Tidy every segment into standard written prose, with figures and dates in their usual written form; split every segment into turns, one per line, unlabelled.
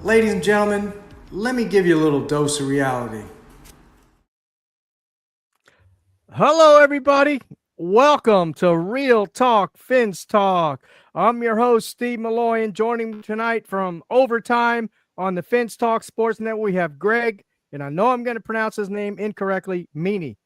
Ladies and gentlemen, let me give you a little dose of reality.
Hello, everybody. Welcome to Real Talk Fins Talk. I'm your host, Steve Molloy, and joining me tonight from overtime on the Fins Talk Sports Network, we have Greg, and I know I'm going to pronounce his name incorrectly, Meany.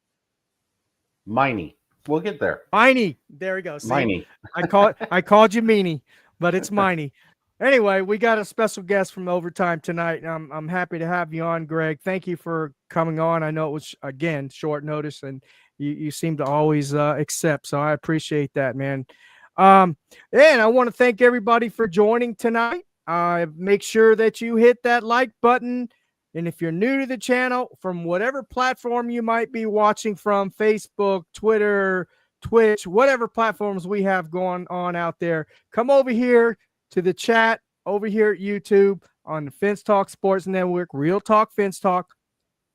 Miney. We'll get there.
Miney. There we go. See,
Miney.
I called you Meany, but it's Miney. Anyway, we got a special guest from overtime tonight. And I'm happy to have you on, Greg. Thank you for coming on. I know it was again short notice, and you seem to always accept. So I appreciate that, man. And I want to thank everybody for joining tonight. Make sure that you hit that like button. And if you're new to the channel, from whatever platform you might be watching from, Facebook, Twitter, Twitch, whatever platforms we have going on out there, come over here to the chat over here at YouTube on the Fins Talk Sports Network, Real Talk Fins Talk.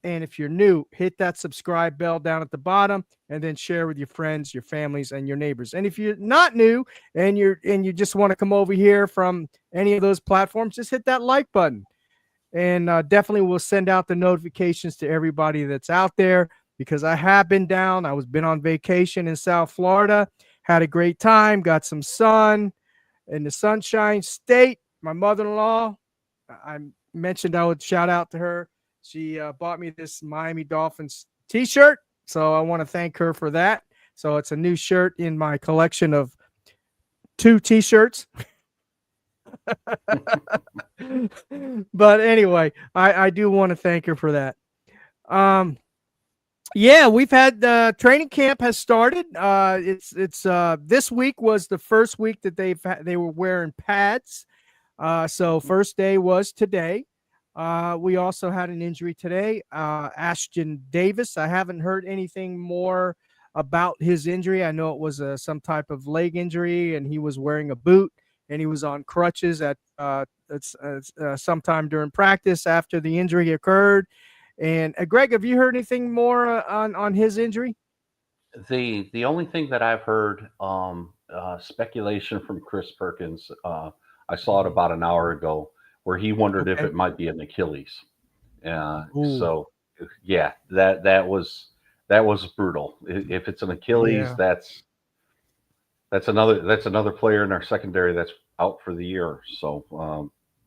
And if you're new, hit that subscribe bell down at the bottom and then share with your friends, your families, and your neighbors. And if you're not new and you just want to come over here from any of those platforms, just hit that like button. And definitely we'll send out the notifications to everybody that's out there, because I have been down. I was been on vacation in South Florida, had a great time, got some sun in the Sunshine State. My mother-in-law, I mentioned I would shout out to her. She bought me this Miami Dolphins t-shirt, so I want to thank her for that. So it's a new shirt in my collection of 2 t-shirts. But anyway, I do want to thank her for that. Yeah, we've had training camp has started. It's this week was the first week that they were wearing pads. So first day was today. We also had an injury today. Ashton Davis. I haven't heard anything more about his injury. I know it was some type of leg injury, and he was wearing a boot, and he was on crutches at sometime during practice after the injury occurred. And Greg, have you heard anything more on his injury?
The only thing that I've heard, speculation from Chris Perkins. I saw it about an hour ago, where he wondered if it might be an Achilles. So yeah, that was brutal. If it's an Achilles,
Yeah.
that's another player in our secondary that's out for the year. So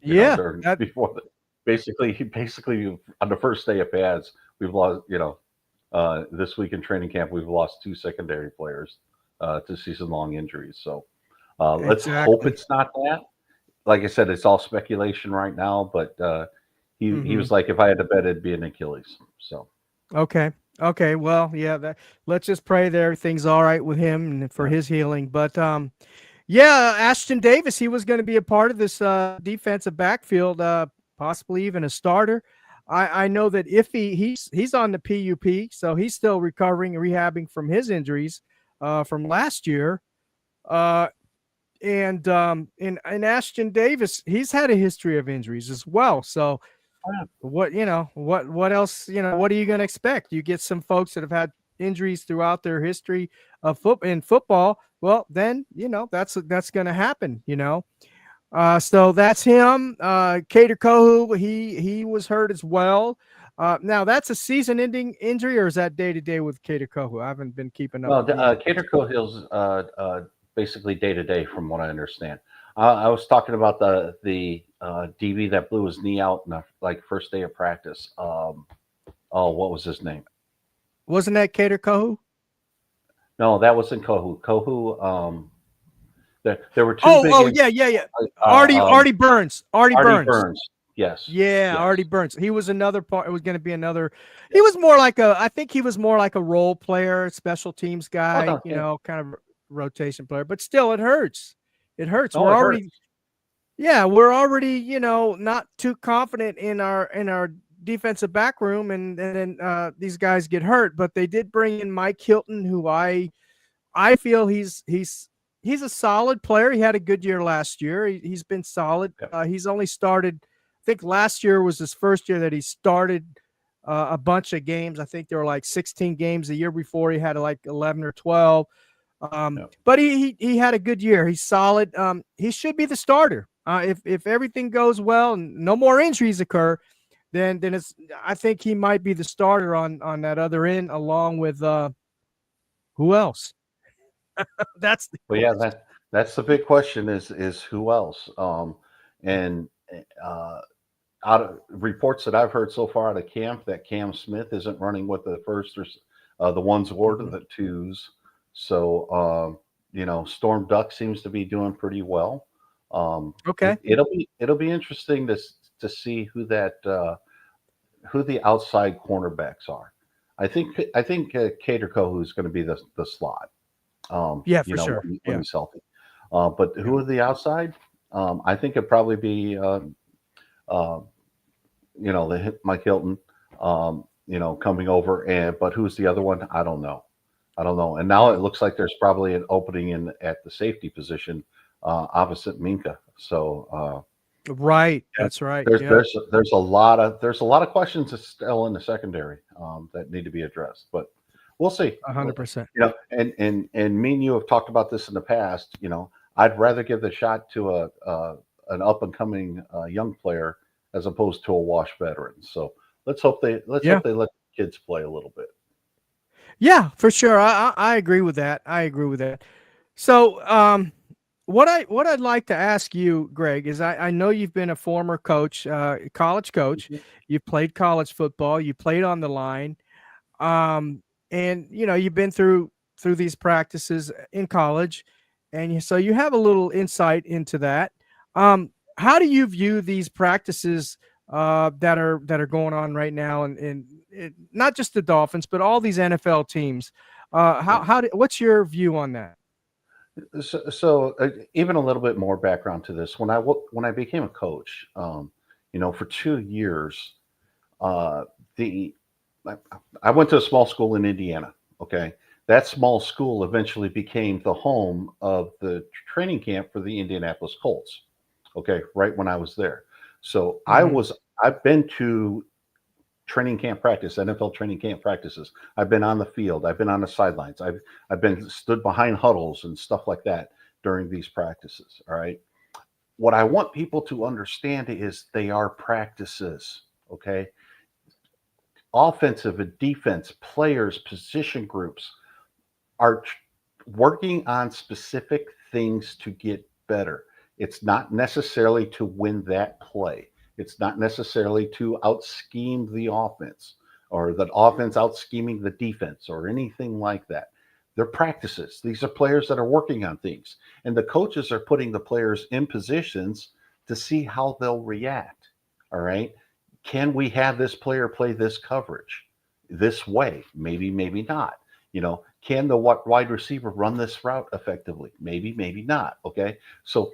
before basically on the first day of pads, we've lost. This week in training camp, we've lost 2 secondary players to season-long injuries. So let's hope it's not that. Like I said, it's all speculation right now, but he was like, if I had to bet, it'd be an Achilles. So
Okay. Well, yeah. Let's just pray that everything's all right with him and for his healing. But yeah, Ashton Davis, he was going to be a part of this defensive backfield, possibly even a starter. I know that if he's on the PUP, so he's still recovering and rehabbing from his injuries from last year. And Ashton Davis, he's had a history of injuries as well. So what else, what are you going to expect? You get some folks that have had injuries throughout their history of football. Well, then, that's going to happen, so that's him. Cater Kohu, he was hurt as well. Now that's a season-ending injury, or is that day-to-day with Cater Kohu? I haven't been keeping up.
Well, Cater Kohill's basically day-to-day, from what I understand. I was talking about the DB that blew his knee out in the first day of practice. What was his name?
Wasn't that Cater Kohu?
No, that wasn't Kohu. Kohu. There were 2.
Yeah. Artie Burns. Artie Burns.
Yes.
Yeah,
yes.
Artie Burns. He was another part. It was going to be another. He was more like I think he was more like a role player, special teams guy. Kind of rotation player. But still, it hurts. It hurts. We're already not too confident in our defensive back room, and then these guys get hurt. But they did bring in Mike Hilton, who I feel he's a solid player. He had a good year last year. He's been solid. He's only started, I think last year was his first year that he started a bunch of games. I think there were like 16 games. The year before he had like 11 or 12. But he had a good year. He's solid. He should be the starter. If everything goes well and no more injuries occur, then I think he might be the starter on that other end, along with who else? That's the
But yeah,
question.
that's the big question is who else? And uh, out of reports that I've heard so far out of camp, that Cam Smith isn't running with the first or the ones or
Mhm.
the twos. So Storm Duck seems to be doing pretty well.
Okay.
It'll be interesting to see who the outside cornerbacks are. I think Cater Kohu is going to be the slot.
Yeah, for sure.
When
Yeah.
he's healthy. But
Yeah.
who are the outside? I think it'd probably be uh, Mike Hilton, coming over. And but who's the other one? I don't know. I don't know. And now
Yeah.
it looks like there's probably an opening at the safety position opposite Minka. So
Right.
yeah,
That's right.
there's
Yeah.
there's there's a lot of questions that's still in the secondary that need to be addressed. But we'll see.
100%.
And me and you have talked about this in the past. I'd rather give the shot to an up and coming young player as opposed to a washed veteran. So let's
Yeah.
hope they let kids play a little bit.
Yeah, for sure. I agree with that. I agree with that. So, what I'd like to ask you, Greg, is I know you've been a former coach, college coach.
Mhm.
You've played college football. You played on the line, and you've been through these practices in college, and so you have a little insight into that. How do you view these practices that are going on right now, and not just the Dolphins, but all these NFL teams?
Yeah.
What's your view on that?
So even a little bit more background to this. When I became a coach, for 2 years, uh, the I, I went to a small school in Indiana. Okay, that small school eventually became the home of the training camp for the Indianapolis Colts. Okay, right when I was there, so
Hmm.
I've been to training camp practice, NFL training camp practices. I've been on the field. I've been on the sidelines. I've been stood behind huddles and stuff like that during these practices. All right. What I want people to understand is they are practices. Okay. Offensive and defense players, position groups are working on specific things to get better. It's not necessarily to win that play. It's not necessarily to out scheme the offense or the offense out scheming the defense or anything like that. They're practices. These are players that are working on things. And the coaches are putting the players in positions to see how they'll react. All right. Can we have this player play this coverage this way? Maybe, maybe not. Can the wide receiver run this route effectively? Maybe, maybe not. Okay. So,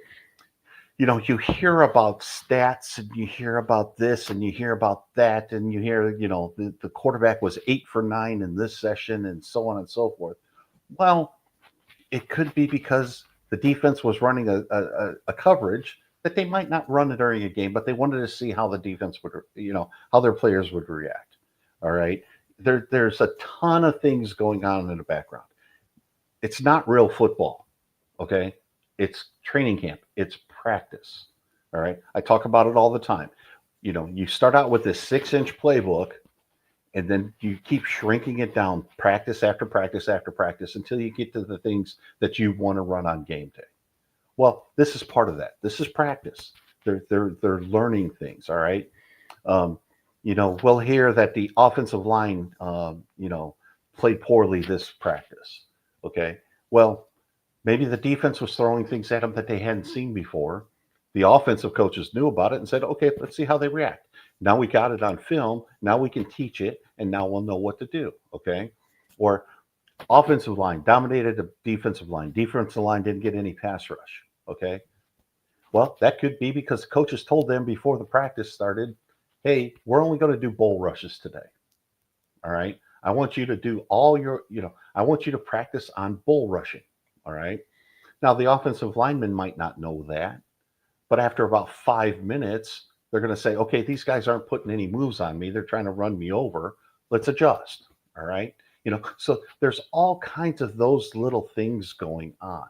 you hear about stats and you hear about this and you hear about that and you hear, the quarterback was 8 for 9 in this session and so on and so forth. Well, it could be because the defense was running a coverage that they might not run during a game, but they wanted to see how the defense would, how their players would react. All right. There's a ton of things going on in the background. It's not real football. Okay. It's training camp. It's practice. All right. I talk about it all the time. You start out with this 6-inch playbook and then you keep shrinking it down practice after practice after practice until you get to the things that you want to run on game day. Well, this is part of that. This is practice. They're learning things. All right. Um, we'll hear that the offensive line, played poorly this practice. Okay. Well, maybe the defense was throwing things at them that they hadn't seen before. The offensive coaches knew about it and said, okay, let's see how they react. Now we got it on film. Now we can teach it, and now we'll know what to do. Okay. Or offensive line dominated the defensive line. Defensive line didn't get any pass rush. Okay. Well, that could be because the coaches told them before the practice started, hey, we're only going to do bull rushes today. All right. I want you to do I want you to practice on bull rushing. All right. Now, the offensive lineman might not know that, but after about 5 minutes, they're going to say, okay, these guys aren't putting any moves on me. They're trying to run me over. Let's adjust. All right. So there's all kinds of those little things going on.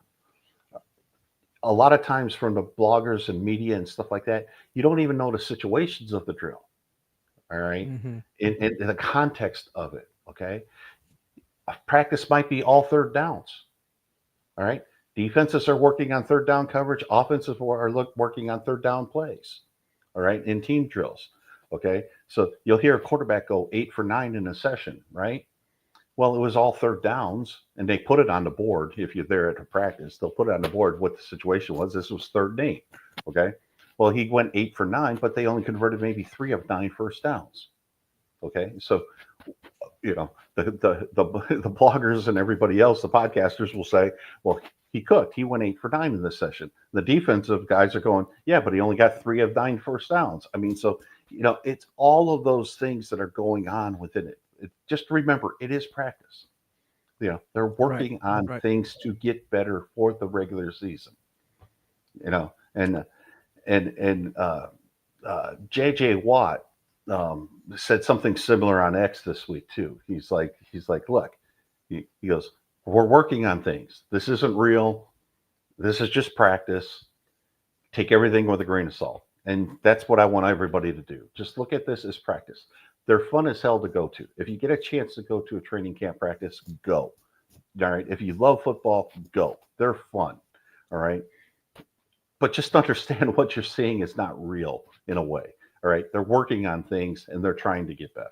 a lot of times from the bloggers and media and stuff like that, you don't even know the situations of the drill. All right.
Mm-hmm.
In the context of it. Okay. Practice might be all third downs. All right. Defenses are working on third down coverage. Offenses are working on third down plays. All right. In team drills. Okay. So you'll hear a quarterback go 8 for 9 in a session. Right. Well, it was all third downs, and they put it on the board. If you're there at a practice, they'll put it on the board what the situation was. This was 3rd and 8. Okay. Well, he went 8 for 9, but they only converted maybe 3 of 9 first downs. Okay. So, the bloggers and everybody else, the podcasters will say, well, he cooked. He went 8 for 9 in this session. The defensive guys are going, yeah, but he only got 3 of 9 first downs. I mean, so, it's all of those things that are going on within it. Just remember, it is practice. They're working on things to get better for the regular season. And JJ Watt said something similar on X this week too. He's like, look, he goes, we're working on things. This isn't real. This is just practice. Take everything with a grain of salt. And that's what I want everybody to do. Just look at this as practice. They're fun as hell to go to. If you get a chance to go to a training camp practice, go. All right. If you love football, go. They're fun. All right. But just understand what you're seeing is not real in a way. All right. They're working on things and they're trying to get better.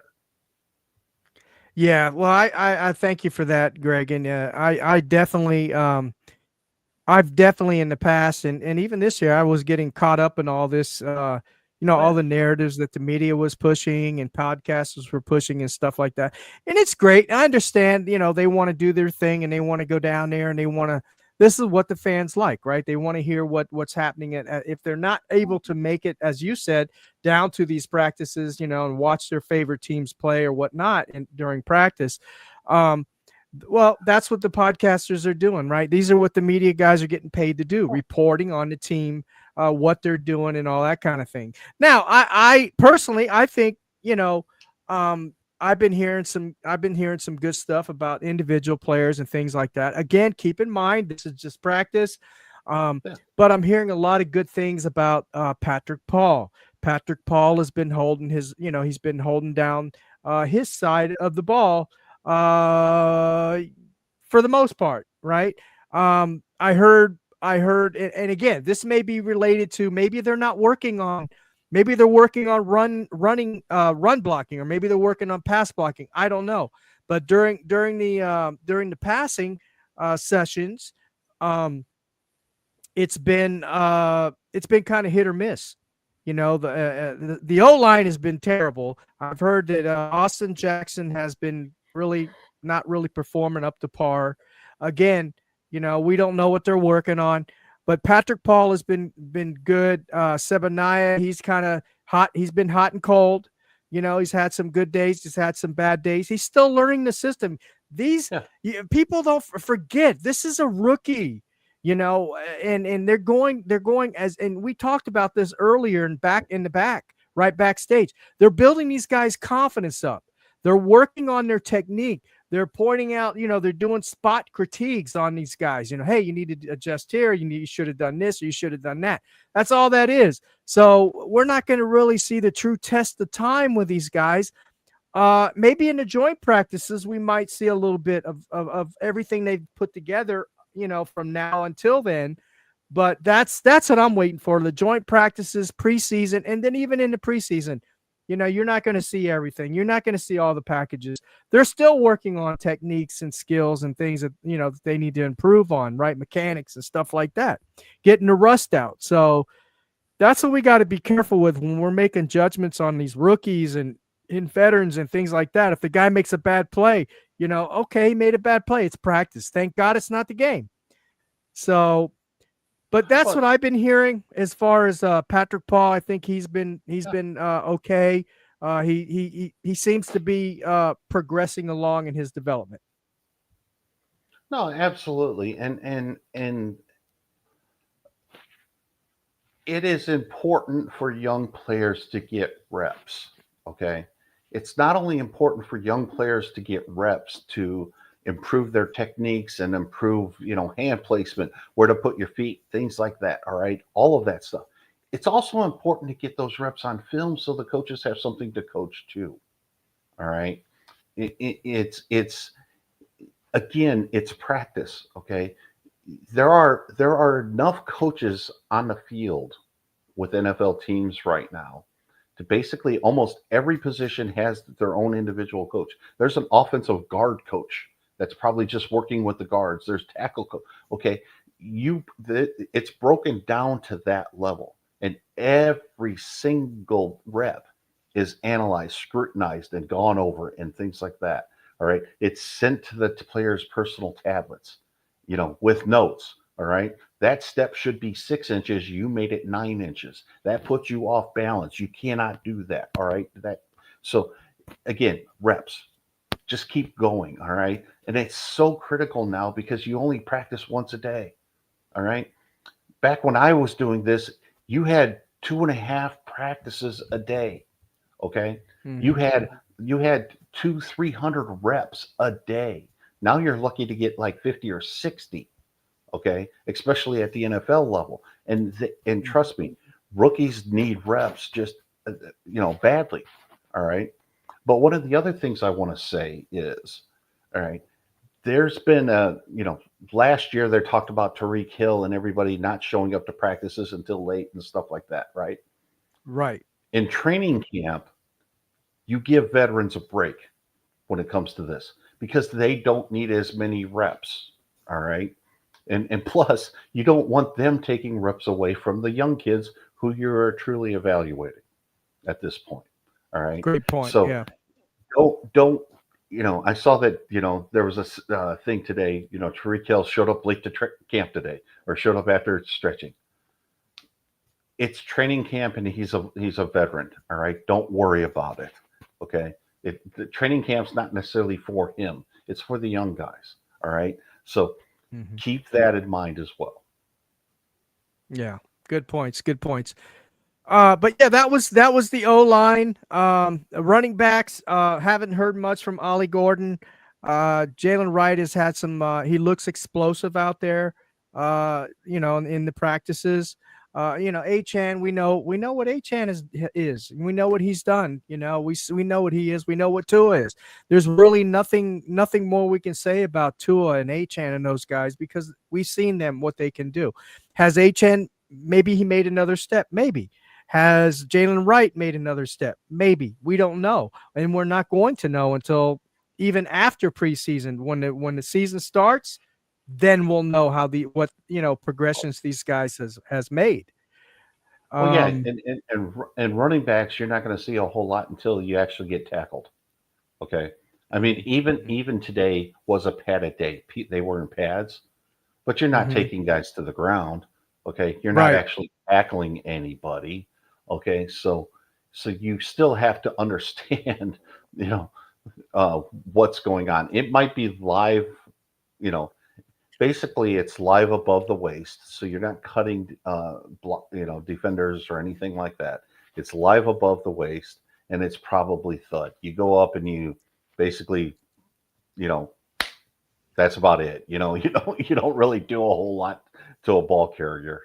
Yeah. Well, I thank you for that, Greg. And I definitely, I've definitely in the past and even this year, I was getting caught up in all this, all the narratives that the media was pushing and podcasters were pushing and stuff like that. And it's great. I understand, they want to do their thing and they want to go down there and they want to, this is what the fans like, right? They want to hear what's happening. If they're not able to make it, as you said, down to these practices, and watch their favorite teams play or whatnot during practice, well, that's what the podcasters are doing, right? These are what the media guys are getting paid to do, reporting on the team, what they're doing and all that kind of thing. Now, I personally, I think, I've been hearing some good stuff about individual players and things like that. Again, keep in mind, this is just practice. But I'm hearing a lot of good things about Patrick Paul. Patrick Paul has been holding he's been holding down his side of the ball for the most part, right? I heard, and again, this may be related to maybe they're working on run blocking, or maybe they're working on pass blocking. I don't know, but during the passing sessions, it's been kind of hit or miss. The O-line has been terrible. I've heard that Austin Jackson has been not really performing up to par. Again, we don't know what they're working on, but Patrick Paul has been good. Sebaniah, he's kind of hot. He's been hot and cold. He's had some good days. He's had some bad days. He's still learning the system. People don't forget, this is a rookie, and they're going and we talked about this earlier right backstage. They're building these guys' confidence up. They're working on their technique. They're pointing out, they're doing spot critiques on these guys. Hey, you need to adjust here. You should have done this, or you should have done that. That's all that is. So we're not going to really see the true test of time with these guys. Maybe in the joint practices, we might see a little bit of everything they've put together, from now until then. But that's what I'm waiting for. The joint practices, preseason, and then even in the preseason. You're not going to see everything. You're not going to see all the packages. They're still working on techniques and skills and things that, that they need to improve on, right? Mechanics and stuff like that, getting the rust out. So that's what we got to be careful with when we're making judgments on these rookies and veterans and things like that. If the guy makes a bad play, okay, he made a bad play. It's practice. Thank God it's not the game. So, but that's what I've been hearing as far as Patrick Paul. I think he's been okay. He seems to be progressing along in his development.
No, absolutely, and it is important for young players to get reps. Okay, it's not only important for young players to get reps to improve their techniques and improve, hand placement, where to put your feet, things like that. All right. All of that stuff. It's also important to get those reps on film so the coaches have something to coach too. All right. It's again, it's practice. Okay. There are enough coaches on the field with NFL teams right now to basically almost every position has their own individual coach. There's an offensive guard coach that's probably just working with the guards. There's tackle coach. Okay, it's broken down to that level, and every single rep is analyzed, scrutinized, and gone over, and things like that. All right, it's sent to the players' personal tablets, with notes. All right. That step should be 6 inches. You made it 9 inches. That puts you off balance. You cannot do that. All right. So again, reps. Just keep going. All right. And it's so critical now because you only practice once a day. All right. Back when I was doing this, you had 2.5 practices a day. Okay.
Mhm.
You had 300 reps a day. Now you're lucky to get like 50 or 60. Okay, especially at the NFL level, and trust me, rookies need reps just badly. All right, but one of the other things I want to say is, all right, there's been last year they talked about Tariq Hill and everybody not showing up to practices until late and stuff like that, right?
Right.
In training camp, you give veterans a break when it comes to this because they don't need as many reps. All right. And plus, you don't want them taking reps away from the young kids who you're truly evaluating at this point. All right.
Great point.
So
Yeah.
don't I saw that there was a thing today. Tariq Hill showed up late to camp today, or showed up after stretching. It's training camp, and he's a veteran. All right. Don't worry about it. Okay. The training camp's not necessarily for him. It's for the young guys. All right. So keep that in mind as well.
Yeah, good points. Good points. But yeah, that was the O line. Running backs. Haven't heard much from Ollie Gordon. Jalen Wright has had some. He looks explosive out there. In the practices. Achan. We know what Achan is. We know what he's done. We know what he is. We know what Tua is. There's really nothing more we can say about Tua and Achan and those guys because we've seen them what they can do. Has Achan maybe he made another step? Maybe. Has Jalen Wright made another step? Maybe. We don't know, and we're not going to know until even after preseason when the season starts. Then we'll know how what progressions these guys has made.
Well, yeah, and running backs, you're not going to see a whole lot until you actually get tackled. Okay, I mean, even today was a padded day. They were in pads, but you're not taking guys to the ground. Okay, you're not actually tackling anybody. Okay, so you still have to understand, what's going on. It might be live, basically it's live above the waist, so you're not cutting defenders or anything like that. It's live above the waist, and it's probably thud. You go up and you basically that's about it. You don't really do a whole lot to a ball carrier.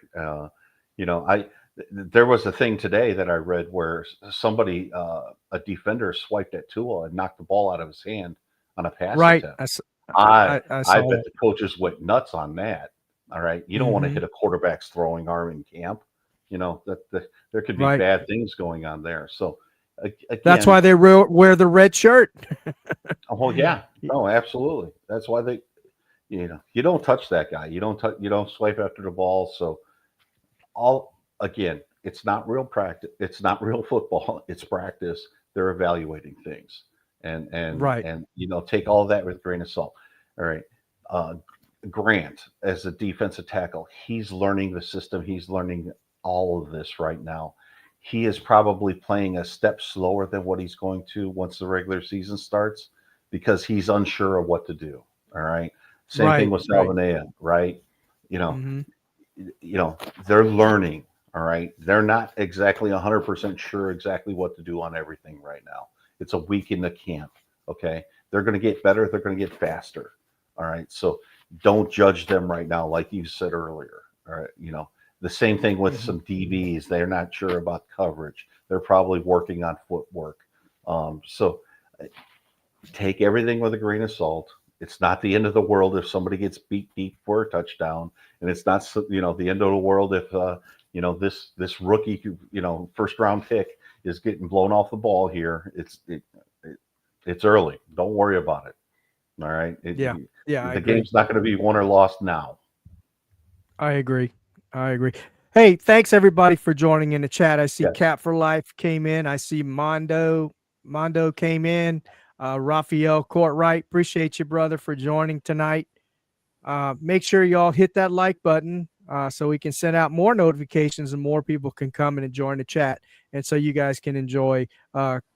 There was a thing today that I read where somebody a defender swiped at Tua and knocked the ball out of his hand on a pass attempt. I bet the coaches went nuts on that. All right. You don't want to hit a quarterback's throwing arm in camp. There could be bad things going on there. So again,
that's why they wear the red shirt.
Oh yeah. No, absolutely. That's why they, you don't touch that guy. You don't swipe after the ball. So again, it's not real practice. It's not real football. It's practice. They're evaluating things. And take all of that with a grain of salt. All right. Grant, as a defensive tackle, he's learning the system. He's learning all of this right now. He is probably playing a step slower than what he's going to once the regular season starts because he's unsure of what to do. All right. Same thing with Salvanea, right? They're learning. All right. They're not exactly 100% sure exactly what to do on everything right now. It's a week in the camp. Okay. They're going to get better. They're going to get faster. All right. So don't judge them right now, like you said earlier. All right. The same thing with some DBs. They're not sure about coverage. They're probably working on footwork. So take everything with a grain of salt. It's not the end of the world if somebody gets beat deep for a touchdown, and it's not the end of the world if this rookie first round pick is getting blown off the ball here. It's early. Don't worry about it. All right. The game's not going to be won or lost now.
I agree. Hey, thanks everybody for joining in the chat. I see Cat for Life came in. I see Mondo came in. Raphael Courtright, appreciate you, brother, for joining tonight. Make sure y'all hit that like button so we can send out more notifications and more people can come in and join the chat, and so you guys can enjoy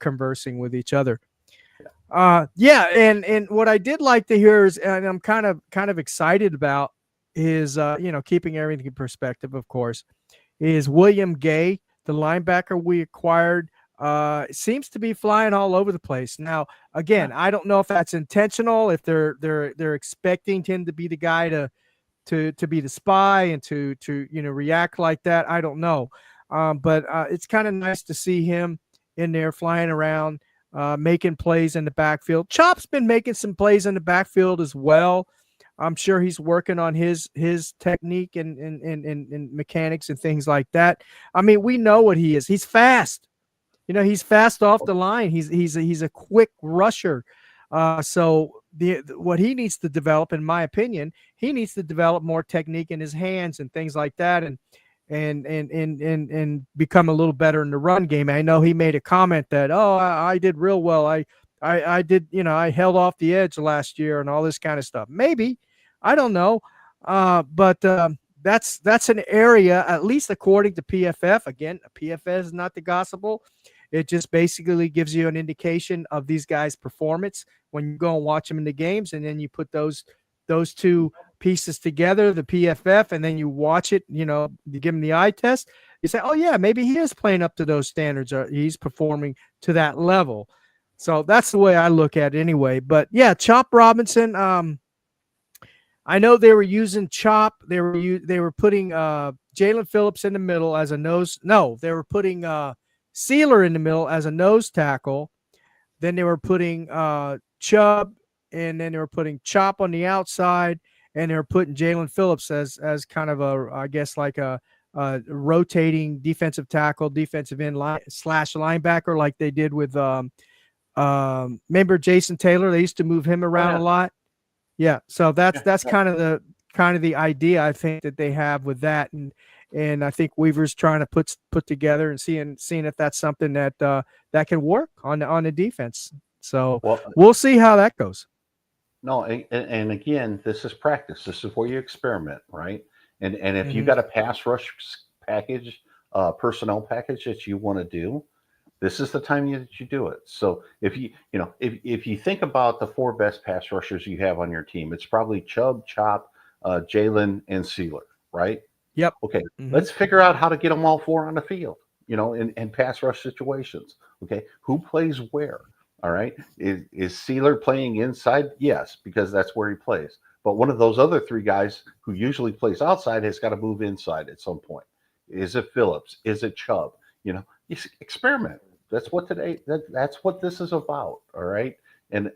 conversing with each other. And what I did like to hear is, and I'm kind of excited about, is keeping everything in perspective, of course, is William Gay, the linebacker we acquired. Seems to be flying all over the place. Now, again, I don't know if that's intentional, if they're expecting him to be the guy to be the spy and to react like that. I don't know. But it's kind of nice to see him in there flying around, making plays in the backfield. Chop's been making some plays in the backfield as well. I'm sure he's working on his technique and mechanics and things like that. I mean, we know what he is. He's fast. He's fast off the line. He's a quick rusher. So what he needs to develop, in my opinion, he needs to develop more technique in his hands and things like that, and become a little better in the run game. I know he made a comment that, I did real well. I did, I held off the edge last year and all this kind of stuff. Maybe, I don't know. But that's an area, at least according to PFF. Again, PFF is not the gospel. It just basically gives you an indication of these guys' performance when you go and watch them in the games, and then you put those two pieces together, the PFF, and then you watch it, you give them the eye test. You say, oh, yeah, maybe he is playing up to those standards, or he's performing to that level. So that's the way I look at it anyway. But, yeah, Chop Robinson, I know they were using Chop. They were putting Jalen Phillips in the middle as a nose. No, they were putting Sealer in the middle as a nose tackle. Then they were putting Chubb, and then they were putting Chop on the outside, and they were putting Jalen Phillips as kind of a rotating defensive tackle, defensive end slash linebacker, like they did with remember Jason Taylor? They used to move him around a lot. Yeah, so that's kind of the idea, I think, that they have with that, and I think Weaver's trying to put together and seeing if that's something that can work on the defense. So we'll see how that goes.
No, and again, this is practice. This is where you experiment, right? And if you got a pass rush package, personnel package that you want to do, this is the time that you do it. So if you think about the four best pass rushers you have on your team, it's probably Chubb, Chop, Jalen, and Sealer, right?
Yep.
Okay. Let's figure out how to get them all four on the field, in pass rush situations. Okay. Who plays where? All right. Is Sealer playing inside? Yes, because that's where he plays. But one of those other three guys who usually plays outside has got to move inside at some point. Is it Phillips? Is it Chubb? You experiment. That's what that's what this is about. All right. And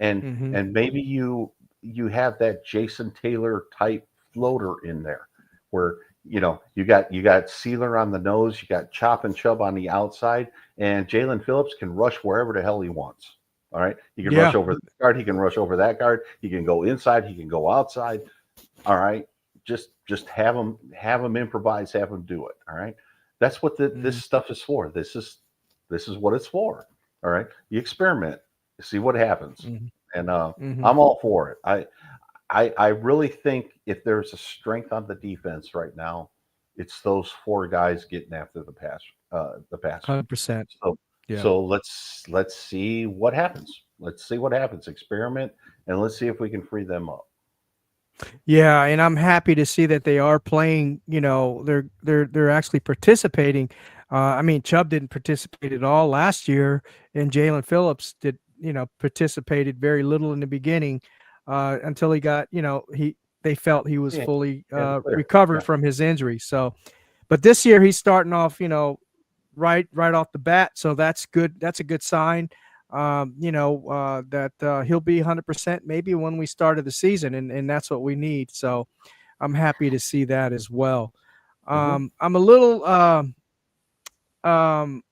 maybe you have that Jason Taylor type floater in there where you got Sealer on the nose, you got Chop and Chubb on the outside, and Jalen Phillips can rush wherever the hell he wants. All right, he can rush over the guard, he can rush over that guard, he can go inside, he can go outside. All right, just have him improvise, have him do it. All right, that's what this stuff is for. This is what it's for. All right, you experiment, see what happens, and I'm all for it. I really think if there's a strength on the defense right now, it's those four guys getting after the pass.
100%.
So let's see what happens. Let's see what happens. Experiment, and let's see if we can free them up.
Yeah, and I'm happy to see that they are playing. They're actually participating. I mean, Chubb didn't participate at all last year, and Jalen Phillips participated very little in the beginning. until he got, they felt he was
Yeah,
fully
clear.
recovered
Yeah.
from his injury. So, but this year he's starting off, right off the bat. So that's good. That's a good sign. That he'll be 100% maybe when we started the season, and that's what we need. So I'm happy to see that as well. I'm a little um,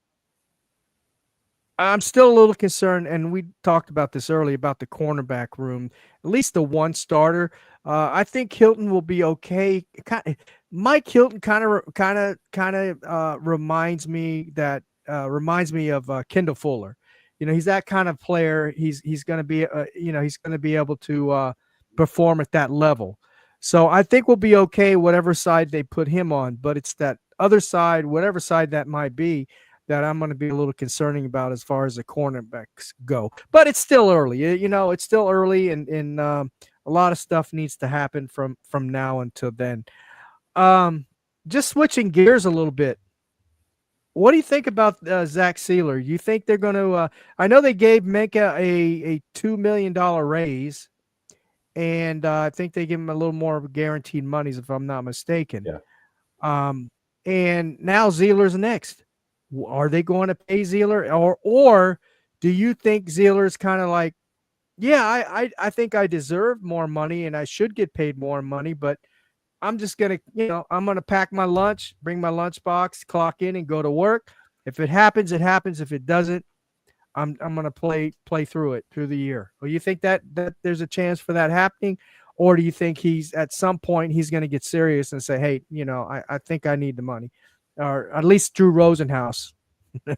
I'm still a little concerned, and we talked about this earlier about the cornerback room. At least the one starter. I think Hilton will be okay. Mike Hilton reminds me of Kendall Fuller. He's that kind of player. He's going to be he's going to be able to perform at that level. So I think we'll be okay whatever side they put him on. But it's that other side, whatever side that might be, that I'm going to be a little concerning about as far as the cornerbacks go. But it's still early. It's still early, and a lot of stuff needs to happen from now until then. Just switching gears a little bit. What do you think about Zach Sealer? You think they're going to I know they gave Minka a $2 million raise, and I think they give him a little more guaranteed monies, if I'm not mistaken.
Yeah.
And now Zeeler's next. Are they going to pay Zeeler, or do you think Zeeler's kind of like, yeah, I think I deserve more money and I should get paid more money, but I'm just gonna, I'm gonna pack my lunch, bring my lunchbox, clock in, and go to work. If it happens, it happens. If it doesn't, I'm gonna play through the year. Or you think that there's a chance for that happening, or do you think he's at some point he's gonna get serious and say, hey, I think I need the money, or at least Drew Rosenhaus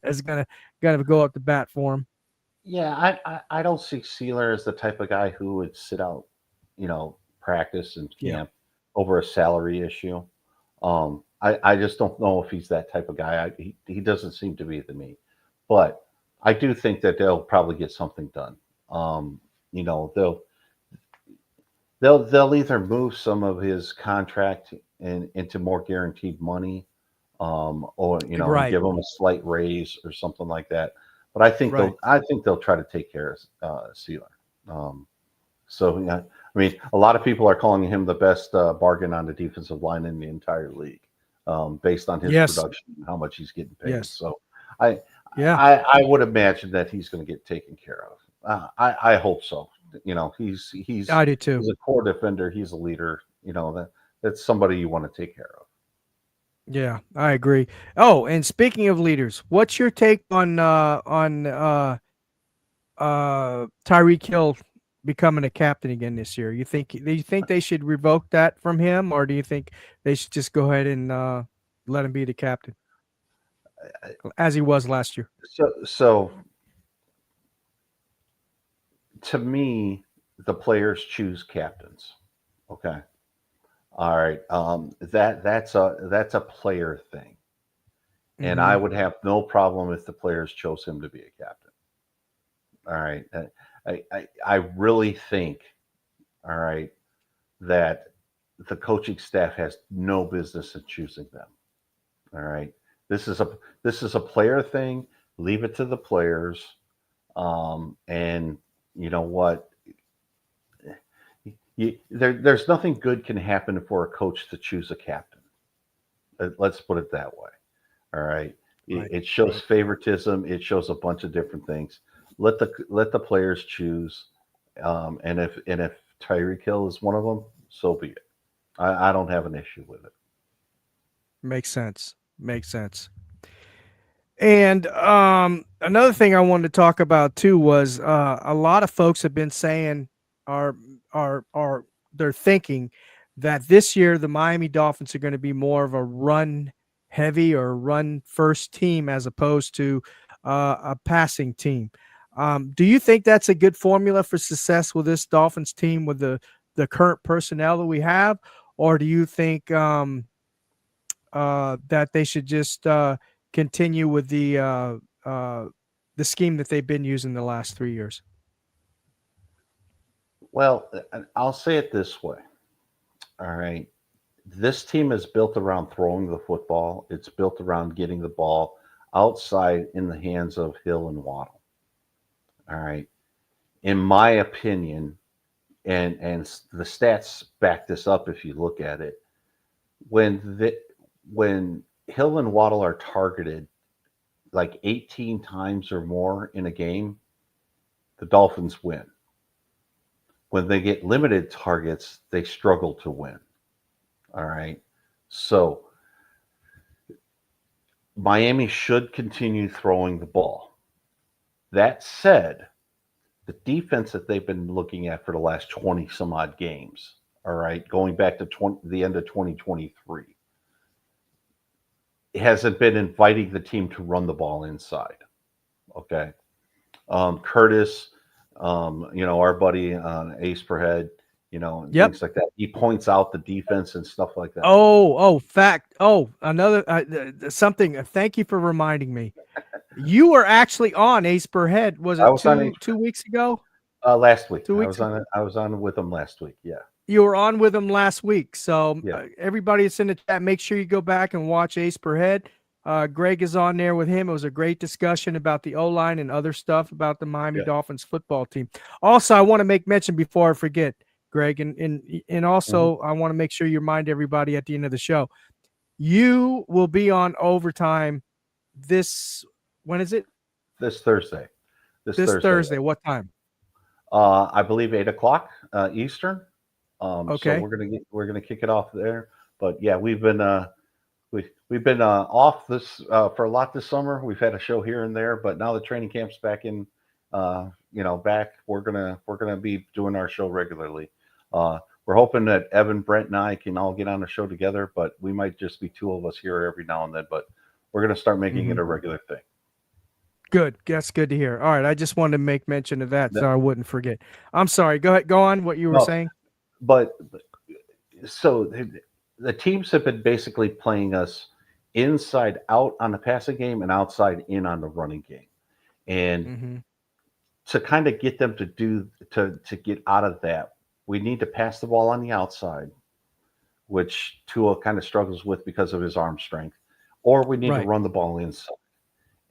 is gonna go up the bat for him.
Yeah, I don't see Sealer as the type of guy who would sit out, practice and camp over a salary issue. I just don't know if he's that type of guy. He doesn't seem to be to me, but I do think that they'll probably get something done. They'll either move some of his contract into more guaranteed money, or
Right.
give him a slight raise or something like that. But I think
Right.
they'll try to take care of Sealer. So yeah, I mean, a lot of people are calling him the best bargain on the defensive line in the entire league, based on his
Yes.
production and how much he's getting paid.
Yes.
So
Yeah.
I would imagine that he's going to get taken care of. I hope so. He's
I do too.
he's a core defender. He's a leader. That's somebody you want to take care of.
Yeah, I agree. Oh, and speaking of leaders, what's your take on Tyreek Hill becoming a captain again this year? Do you think they should revoke that from him, or do you think they should just go ahead and let him be the captain as he was last year?
So to me, the players choose captains. Okay. All right. That's a player thing. And I would have no problem if the players chose him to be a captain. All right. I really think, all right, that the coaching staff has no business in choosing them. All right. This is a player thing. Leave it to the players. And you know what? There's nothing good can happen for a coach to choose a captain. Let's put it that way. All right. It shows favoritism. It shows a bunch of different things. Let the players choose. And if Tyreek Hill is one of them, so be it. I don't have an issue with it.
Makes sense. And another thing I wanted to talk about too was a lot of folks have been saying are they're thinking that this year the Miami Dolphins are going to be more of a run heavy or run first team as opposed to a passing team. Do you think that's a good formula for success with this Dolphins team with the current personnel that we have, or do you think that they should just continue with the scheme that they've been using the last 3 years?
Well, I'll say it this way. All right. This team is built around throwing the football. It's built around getting the ball outside in the hands of Hill and Waddle. All right. In my opinion, and the stats back this up if you look at it. When Hill and Waddle are targeted like 18 times or more in a game, the Dolphins win. When they get limited targets, they struggle to win. All right. So Miami should continue throwing the ball. That said, the defense that they've been looking at for the last 20 some odd games, all right, going back to the end of 2023, hasn't been inviting the team to run the ball inside. Okay. Curtis, our buddy Ace per head, things like that. He points out the defense and stuff like that.
Fact. Another something. Thank you for reminding me. You were actually on Ace per head. Was it 2 weeks ago?
Last week.
2 weeks.
I was on with him last week. Yeah.
You were on with him last week. So everybody that's in the chat, make sure you go back and watch Ace per head. Greg is on there with him. It was a great discussion about the O-line and other stuff about the Miami Dolphins football team. Also, I want to make mention before I forget, Greg, and also I want to make sure you remind everybody at the end of the show, you will be on Overtime when is it?
This Thursday.
This Thursday. What time?
I believe 8:00 Eastern.
Okay.
So we're gonna kick it off there. But yeah, we've been off this for a lot this summer. We've had a show here and there, but now the training camp's back in. Back. We're gonna be doing our show regularly. We're hoping that Evan, Brent, and I can all get on the show together, but we might just be two of us here every now and then. But we're gonna start making it a regular thing.
Good. That's good to hear. All right. I just wanted to make mention of that so I wouldn't forget. I'm sorry. Go ahead. Go on what you were saying.
But so the teams have been basically playing us inside out on the passing game and outside in on the running game. And to kind of get them to get out of that, we need to pass the ball on the outside, which Tua kind of struggles with because of his arm strength, or we need to run the ball inside.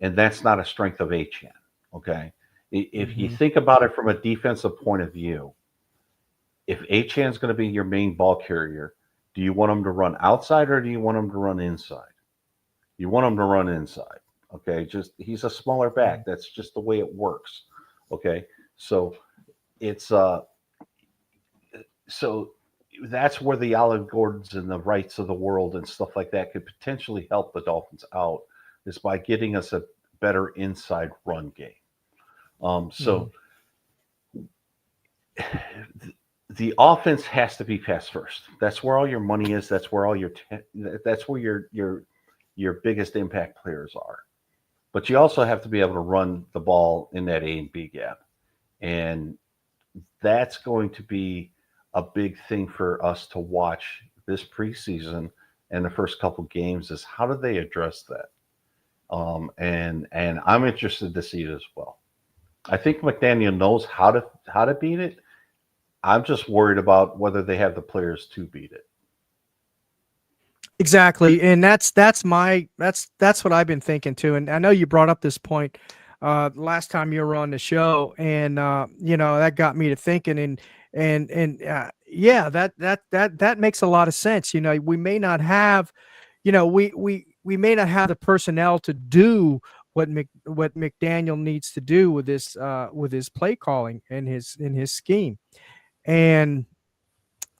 And that's not a strength of Achane. Okay. If you think about it from a defensive point of view, if Achane's going to be your main ball carrier, do you want him to run outside or do you want him to run inside? You want him to run inside. Okay. He's a smaller back. That's just the way it works. Okay. So it's so that's where the Olive Gordons and the Wrights of the world and stuff like that could potentially help the Dolphins out, is by getting us a better inside run game. The offense has to be pass first. That's where all your money is. That's where all your biggest impact players are. But you also have to be able to run the ball in that A and B gap. And that's going to be a big thing for us to watch this preseason and the first couple games, is how do they address that? And I'm interested to see it as well. I think McDaniel knows how to beat it. I'm just worried about whether they have the players to beat it.
Exactly. And that's what I've been thinking too. And I know you brought up this point last time you were on the show, and that got me to thinking, that makes a lot of sense. We may not have, we may not have the personnel to do what McDaniel needs to do with his play calling and his scheme. And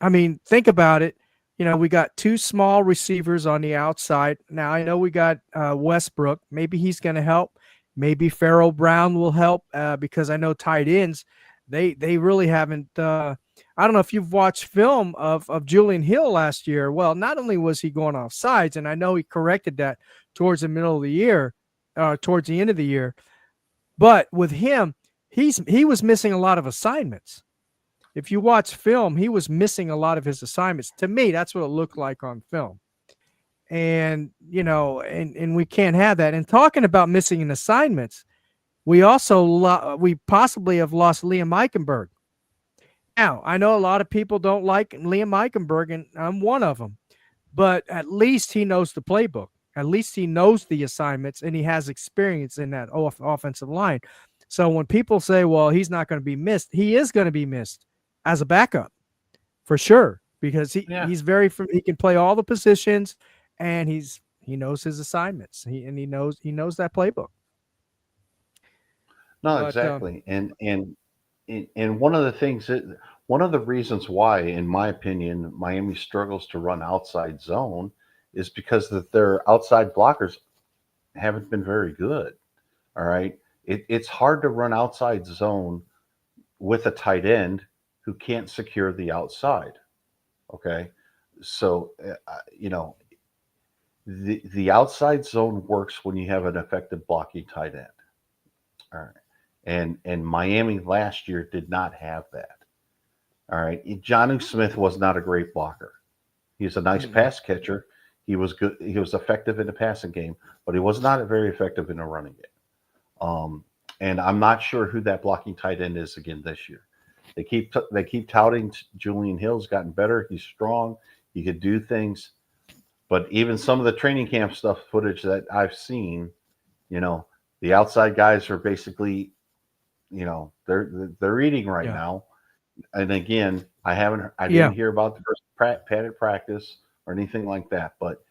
I mean, think about it. We got two small receivers on the outside. Now I know we got Westbrook. Maybe he's going to help. Maybe Pharaoh Brown will help because I know tight ends, they really haven't. I don't know if you've watched film of Julian Hill last year. Well, not only was he going off sides, and I know he corrected that towards the middle of the year, towards the end of the year, but with him, he was missing a lot of assignments. If you watch film, he was missing a lot of his assignments. To me, that's what it looked like on film. And, and we can't have that. And talking about missing in assignments, we possibly have lost Liam Eichenberg. Now, I know a lot of people don't like Liam Eichenberg, and I'm one of them. But at least he knows the playbook. At least he knows the assignments, and he has experience in that offensive line. So when people say, well, he's not going to be missed, he is going to be missed. as a backup for sure, because he can play all the positions, and he knows his assignments. He knows that playbook.
No,
But
exactly. And one of the things one of the reasons why, in my opinion, Miami struggles to run outside zone is because their outside blockers haven't been very good. All right. It's hard to run outside zone with a tight end who can't secure the outside. Okay. So, the outside zone works when you have an effective blocking tight end. All right. And Miami last year did not have that. All right. Jonnu Smith was not a great blocker. He's a nice pass catcher. He was good. He was effective in the passing game, but he was not very effective in the running game. And I'm not sure who that blocking tight end is again this year. They keep touting Julian Hill's gotten better. He's strong. He could do things. But even some of the training camp stuff footage that I've seen, the outside guys are basically, they're eating right now. And again, I didn't hear about the first padded practice or anything like that. But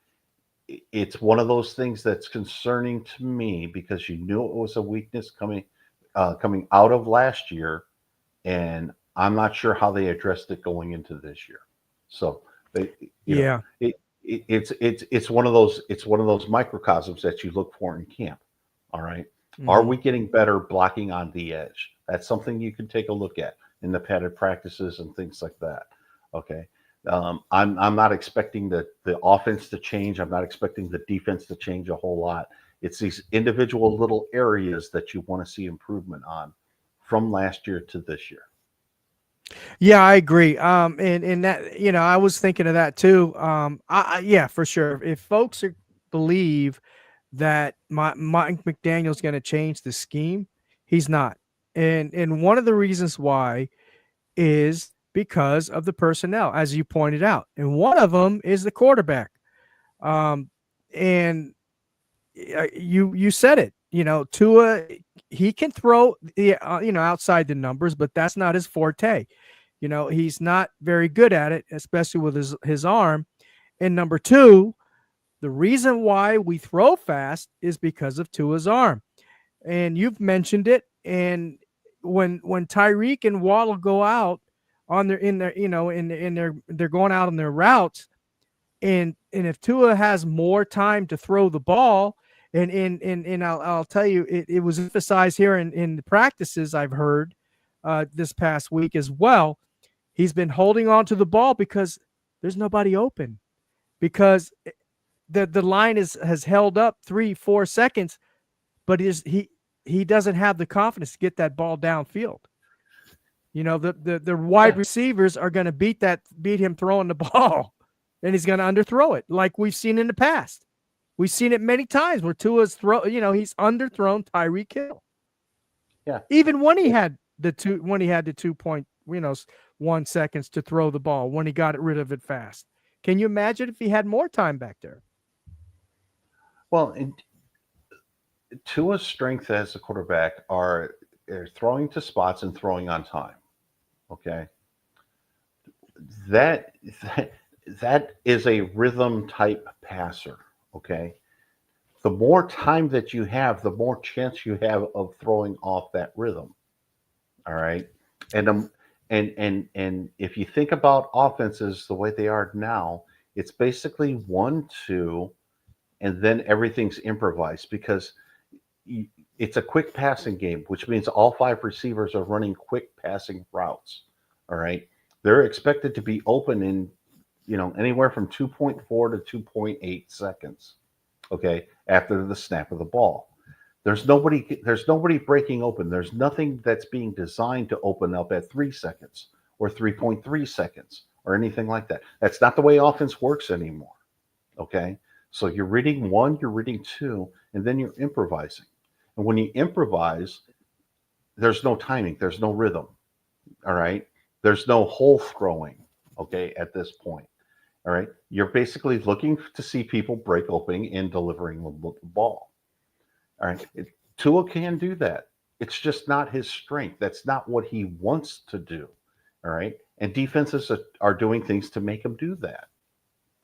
it's one of those things that's concerning to me because you knew it was a weakness coming out of last year, and I'm not sure how they addressed it going into this year. So it's one of those microcosms that you look for in camp. All right. Are we getting better blocking on the edge? That's something you can take a look at in the padded practices and things like that. Okay. I'm not expecting the offense to change. I'm not expecting the defense to change a whole lot. It's these individual little areas that you want to see improvement on from last year to this year.
Yeah, I agree. And that, I was thinking of that too. Yeah, for sure. If folks believe that Mike McDaniel's going to change the scheme, he's not. And one of the reasons why is because of the personnel, as you pointed out, and one of them is the quarterback. And you said it. Tua, he can throw outside the numbers, but that's not his forte. He's not very good at it, especially with his arm. And number two, the reason why we throw fast is because of Tua's arm. And you've mentioned it. And when Tyreek and Waddle go out they're going out on their routes, and if Tua has more time to throw the ball, and I'll tell you, it was emphasized here in the practices I've heard this past week as well. He's been holding on to the ball because there's nobody open, because the line has held up 3-4 seconds, but he doesn't have the confidence to get that ball downfield. The wide receivers are going to beat him throwing the ball, and he's going to underthrow it, like we've seen in the past. We've seen it many times where Tua's he's underthrown Tyreek Hill.
Yeah.
Even when he had the 2.1 seconds to throw the ball, when he got rid of it fast. Can you imagine if he had more time back there?
Well, Tua's strength as a quarterback are throwing to spots and throwing on time. Okay. That is a rhythm type passer. Okay. The more time that you have, the more chance you have of throwing off that rhythm. All right. And if you think about offenses the way they are now, it's basically 1-2, and then everything's improvised because it's a quick passing game, which means all 5 receivers are running quick passing routes. All right. They're expected to be open in, anywhere from 2.4 to 2.8 seconds. Okay. After the snap of the ball. There's nobody breaking open. There's nothing that's being designed to open up at 3 seconds or 3.3 seconds or anything like that. That's not the way offense works anymore. Okay. So you're reading 1, you're reading 2, and then you're improvising. And when you improvise, there's no timing, there's no rhythm. All right. There's no hole throwing. Okay. At this point. All right. You're basically looking to see people break open and delivering the ball. All right. Tua can do that. It's just not his strength. That's not what he wants to do. All right. And defenses are doing things to make them do that.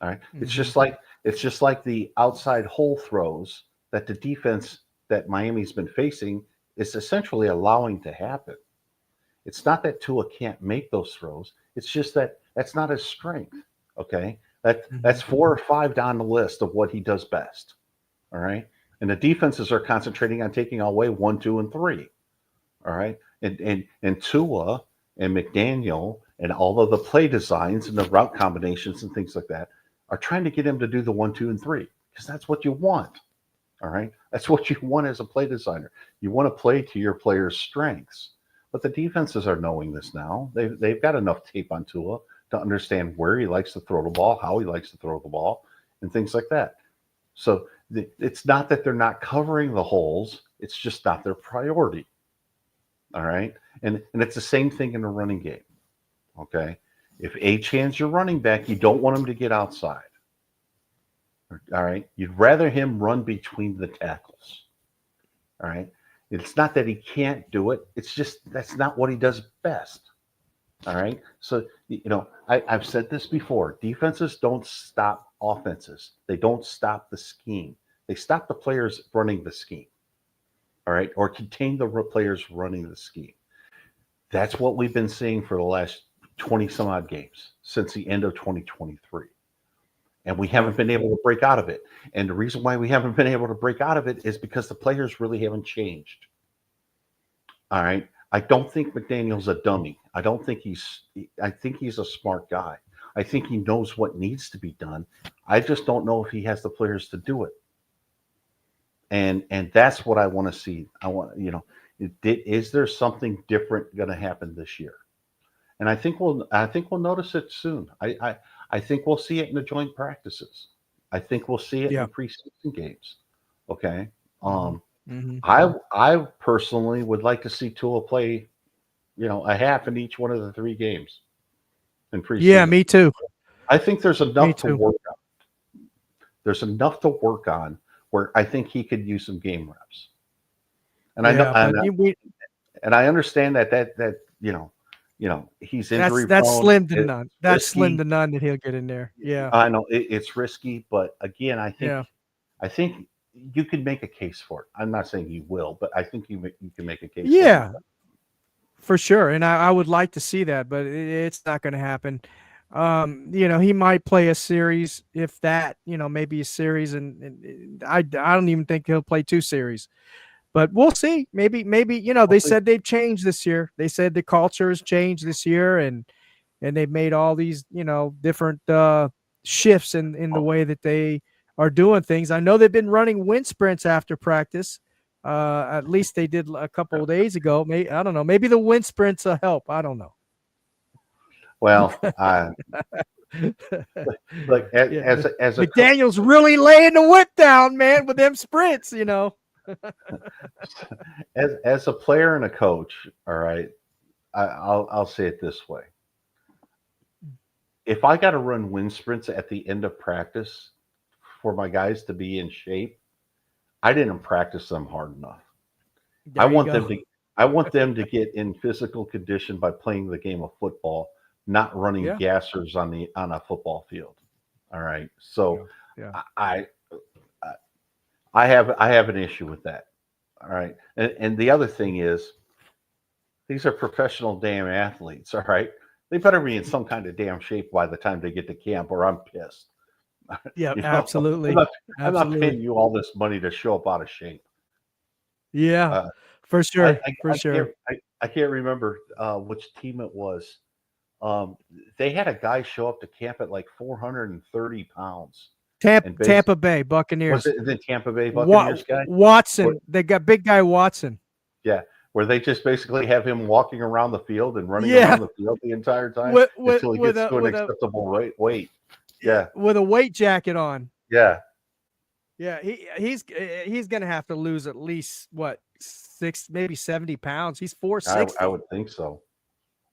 All right.
Mm-hmm.
It's just like the outside hole throws that the defense that Miami's been facing is essentially allowing to happen. It's not that Tua can't make those throws. It's just that that's not his strength. Okay. That's 4 or 5 down the list of what he does best. All right. And the defenses are concentrating on taking away 1, 2, and 3. All right. And Tua and McDaniel and all of the play designs and the route combinations and things like that are trying to get him to do the 1, 2, and 3 because that's what you want. All right. That's what you want as a play designer. You want to play to your players' strengths. But the defenses are knowing this now. They've got enough tape on Tua to understand where he likes to throw the ball, how he likes to throw the ball, and things like that. So it's not that they're not covering the holes. It's just not their priority. All right. And it's the same thing in the running game. Okay. If Achane's your running back, you don't want him to get outside. All right. You'd rather him run between the tackles. All right. It's not that he can't do it. It's just that's not what he does best. All right. So, I've said this before. Defenses don't stop offenses. They don't stop the scheme. They stop the players running the scheme. All right. Or contain the players running the scheme. That's what we've been seeing for the last 20 some odd games since the end of 2023. And we haven't been able to break out of it. And the reason why we haven't been able to break out of it is because the players really haven't changed. All right. I don't think McDaniel's a dummy. I think he's a smart guy. I think he knows what needs to be done. I just don't know if he has the players to do it. And that's what I want to see. Is there something different going to happen this year? And I think we'll notice it soon. I think we'll see it in the joint practices. I think we'll see it in preseason games. Okay. I personally would like to see Tua play, a half in each one of the 3 games in preseason.
Yeah, me too.
I think there's enough to work on. There's enough to work on where I think he could use some game reps. And I understand that he's injury prone.
That's slim to none. That's slim to none that he'll get in there. Yeah,
I know it's risky, but again, I think you could make a case for it. I'm not saying you will, but I think you can make a case.
Yeah, for sure. And I would like to see that, but it's not going to happen. He might play a series, if that. Maybe a series, and I don't even think he'll play 2 series. But we'll see. Maybe they said they've changed this year. They said the culture has changed this year, and they've made all these different shifts in the way that they are doing things. I know they've been running wind sprints after practice. At least they did a couple of days ago. Maybe, I don't know. Maybe the wind sprints will help. I don't know.
Well, look, as a
McDaniel's really laying the whip down, man, with them sprints.
As a player and a coach, all right, I'll say it this way. If I got to run wind sprints at the end of practice for my guys to be in shape, I didn't practice them hard enough. I want them to get in physical condition by playing the game of football, not running gassers on a football field. All right. So I have an issue with that. All right. And the other thing is, these are professional damn athletes. All right. They better be in some kind of damn shape by the time they get to camp, or I'm pissed.
Yeah, absolutely.
I'm not paying you all this money to show up out of shape.
Yeah, for sure.
I can't remember which team it was. They had a guy show up to camp at like 430 pounds.
Tampa Bay Buccaneers.
Was it the Tampa Bay Buccaneers guy?
Watson. They got big guy Watson.
Yeah, where they just basically have him walking around the field and running around the field the entire time until he gets to an acceptable weight. Yeah,
with a weight jacket on.
Yeah.
Yeah, he's going to have to lose at least 6, maybe 70 pounds. He's 460.
I would think so.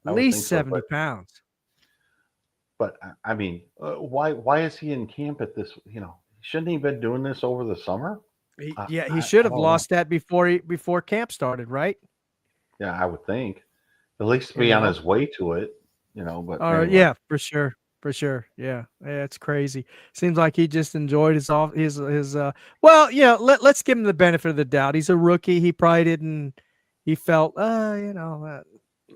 At least 70 pounds.
But I mean, why is he in camp at this? Shouldn't he have been doing this over the summer?
He should have lost that before camp started, right?
Yeah, I would think. At least be on his way to it. But anyway.
Yeah, for sure. For sure. Yeah. Yeah, it's crazy. Seems like he just enjoyed well, let's give him the benefit of the doubt. He's a rookie. He felt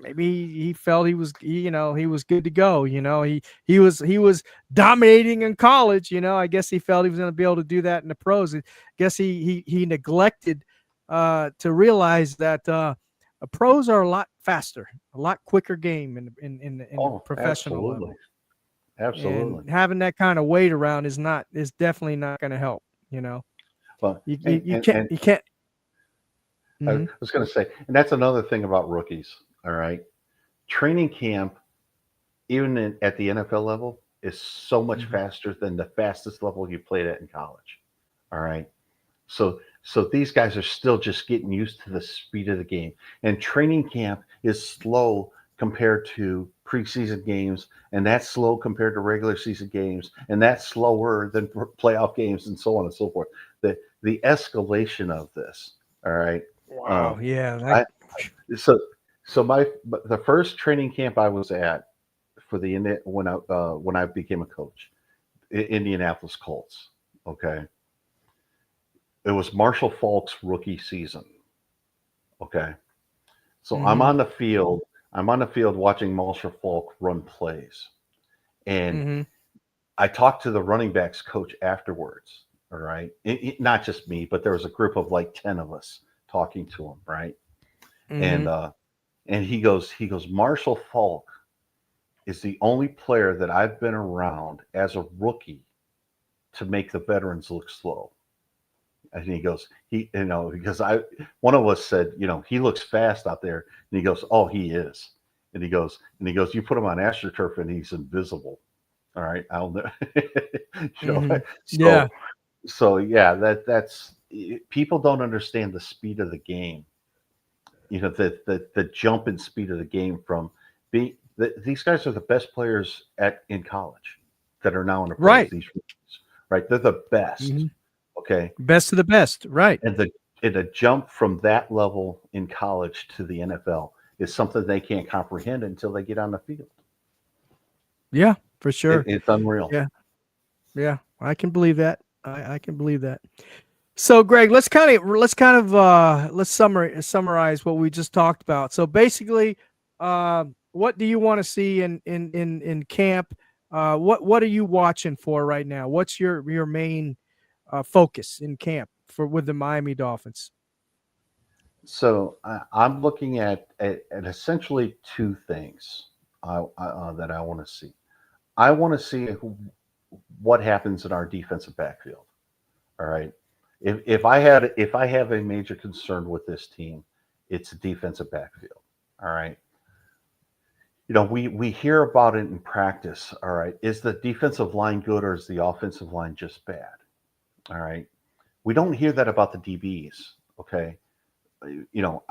maybe he felt he was good to go. He was dominating in college. I guess he felt he was going to be able to do that in the pros. I guess he neglected to realize that pros are a lot faster, a lot quicker game in the professional level.
Absolutely.
And having that kind of weight around is definitely not going to help.
Well,
you can't.
I was going to say, and that's another thing about rookies. All right, training camp, even at the NFL level, is so much faster than the fastest level you played at in college. All right, so these guys are still just getting used to the speed of the game, and training camp is slow compared to preseason games, and that's slow compared to regular season games, and that's slower than playoff games, and so on and so forth. The escalation of this. All right.
Wow. Yeah.
The first training camp I was at for when I became a coach, Indianapolis Colts. Okay. It was Marshall Faulk's rookie season. Okay. So I'm on the field watching Marshall Faulk run plays. And I talked to the running backs coach afterwards. All right. Not just me, but there was a group of like 10 of us talking to him. Right. And he goes, Marshall Faulk is the only player that I've been around as a rookie to make the veterans look slow. And he goes, because one of us said, he looks fast out there. And he goes, oh, he is. And he goes, you put him on AstroTurf and he's invisible. All right. I'll know. So that's people don't understand the speed of the game. The jump in speed of the game from these guys are the best players in college that are now in the pros.
Right.
These rookies, right? They're the best. Okay.
Best of the best. Right.
And the jump from that level in college to the NFL is something they can't comprehend until they get on the field.
Yeah, for sure.
It's unreal.
Yeah. Yeah. I can believe that. I can believe that. So, Greg, let's summarize what we just talked about. So, basically, what do you want to see in camp? What are you watching for right now? What's your main focus in camp with the Miami Dolphins?
So, I'm looking at essentially two things that I want to see. I want to see what happens in our defensive backfield. All right. If I have a major concern with this team, it's the defensive backfield. All right. We hear about it in practice. All right. Is the defensive line good or is the offensive line just bad? All right. We don't hear that about the DBs. Okay. We know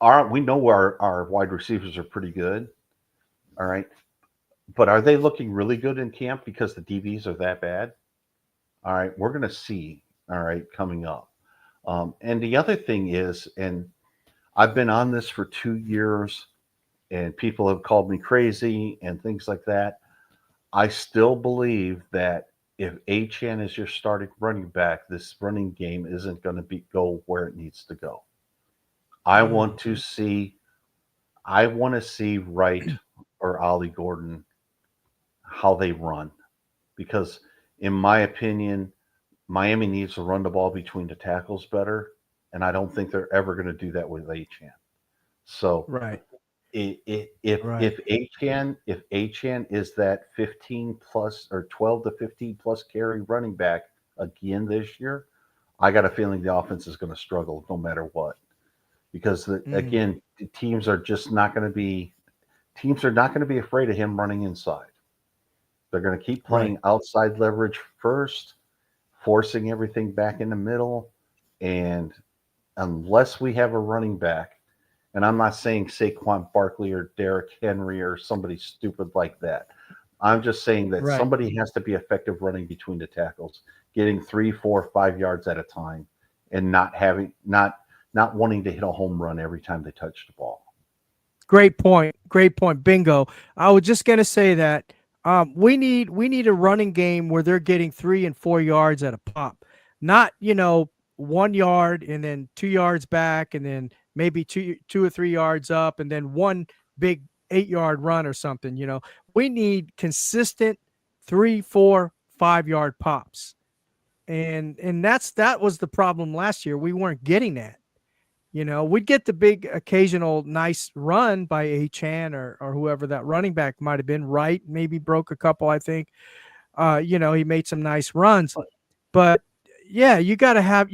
our wide receivers are pretty good. All right. But are they looking really good in camp because the DBs are that bad? All right. We're going to see. All right, coming up. And the other thing is, and I've been on this for 2 years, and people have called me crazy and things like that. I still believe that if Achane is your starting running back, this running game isn't going to go where it needs to go. I want to see Wright or Ollie Gordon how they run, because in my opinion, Miami needs to run the ball between the tackles better, and I don't think they're ever going to do that with Achane. So,
right,
if Achane is that 15 plus or 12 to 15 plus carry running back again this year, I got a feeling the offense is going to struggle no matter what, because again, the teams are not going to be afraid of him running inside. They're going to keep playing outside leverage first, forcing everything back in the middle. And unless we have a running back, and I'm not saying Saquon Barkley or Derrick Henry or somebody stupid like that. I'm just saying that somebody has to be effective running between the tackles, getting 3, 4, 5 yards at a time, and not wanting to hit a home run every time they touch the ball.
Great point. Great point. Bingo. I was just gonna say that we need a running game where they're getting 3 and 4 yards at a pop, not 1 yard and then 2 yards back and then maybe two or 3 yards up and then one big 8 yard run or something. We need consistent 3, 4, 5 yard pops, and that was the problem last year. We weren't getting that. We'd get the big occasional nice run by Achan or whoever that running back might have been. Wright maybe broke a couple, I think. He made some nice runs. But yeah, you gotta have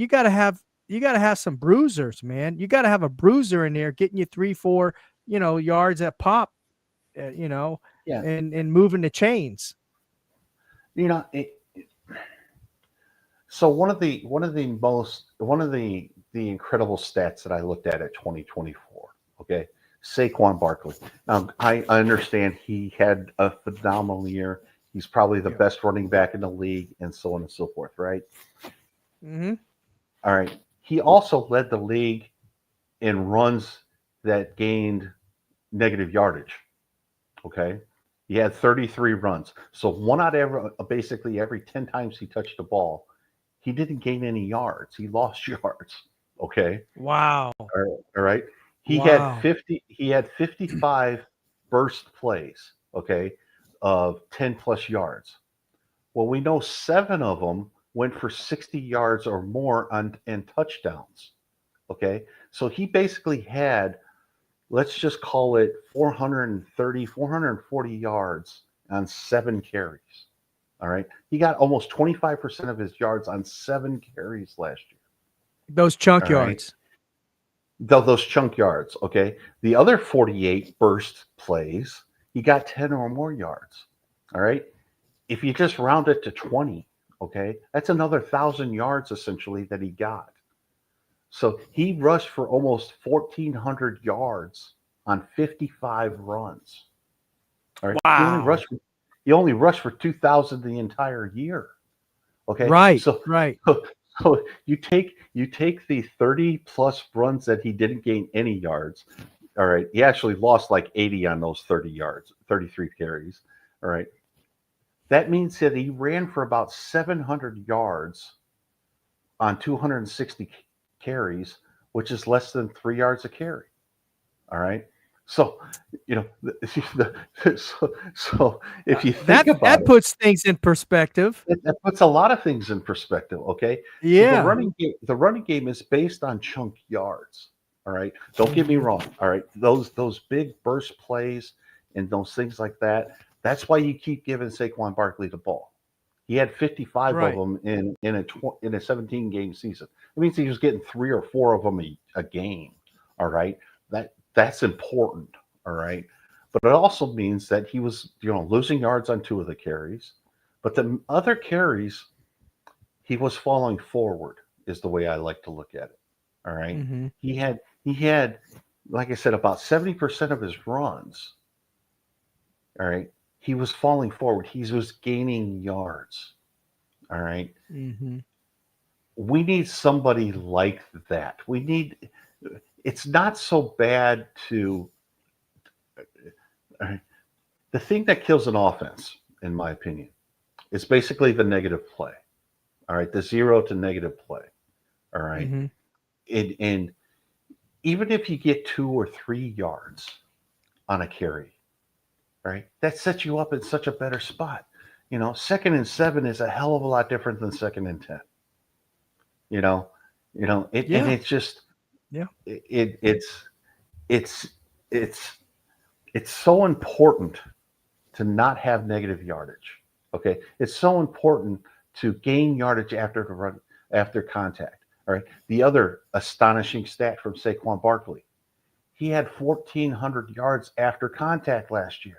some bruisers, man. You gotta have a bruiser in there getting you 3, 4, yards at pop,
Yeah.
and moving the chains.
So one of the incredible stats that I looked at 2024. Okay, Saquon Barkley. Now I understand he had a phenomenal year. He's probably the best running back in the league, and so on and so forth. Right.
Mm-hmm.
All right. He also led the league in runs that gained negative yardage. Okay. He had 33 runs. So basically every 10 times he touched the ball, he didn't gain any yards. He lost yards. Okay.
Wow.
All right. He
Wow.
had 55 burst plays, okay, of 10 plus yards. Well, we know 7 of them went for 60 yards or more and touchdowns. Okay. So he basically had, let's just call it 440 yards on 7 carries. All right. He got almost 25% of his yards on 7 carries last year.
Those chunk yards.
Those chunk yards. Okay. The other 48 burst plays, he got 10 or more yards. All right. If you just round it to 20, okay, that's another 1,000 yards essentially that he got. So he rushed for almost 1,400 yards on 55 runs. All right.
Wow.
He only rushed for 2,000 the entire year. Okay.
Right.
So you take the 30 plus runs that he didn't gain any yards. All right. He actually lost like 80 on those 30 yards, 33 carries. All right. That means that he ran for about 700 yards on 260 carries, which is less than 3 yards a carry. All right. So, so if you think about
that puts things in perspective.
That puts a lot of things in perspective. Okay.
Yeah.
So the running game is based on chunk yards. All right. Don't get me wrong. All right. Those big burst plays and those things like that. That's why you keep giving Saquon Barkley the ball. He had 55 of them in a 17 game season. It means he was getting 3 or 4 of them a game. All right. That's important. All right. But it also means that he was, losing yards on 2 of the carries. But the other carries, he was falling forward, is the way I like to look at it. All right.
Mm-hmm.
He had, like I said, about 70% of his runs. All right. He was falling forward. He was gaining yards. All right.
Mm-hmm.
We need somebody like that. It's not so bad to. The thing that kills an offense, in my opinion, is basically the negative play. All right. The 0 to negative play. All right.
Mm-hmm.
And even if you get 2 or 3 yards on a carry, right, that sets you up in such a better spot. 2nd and 7 is a hell of a lot different than 2nd and 10. And it's just, it's so important to not have negative yardage. Okay, it's so important to gain yardage after contact. All right. The other astonishing stat from Saquon Barkley, he had 1,400 yards after contact last year.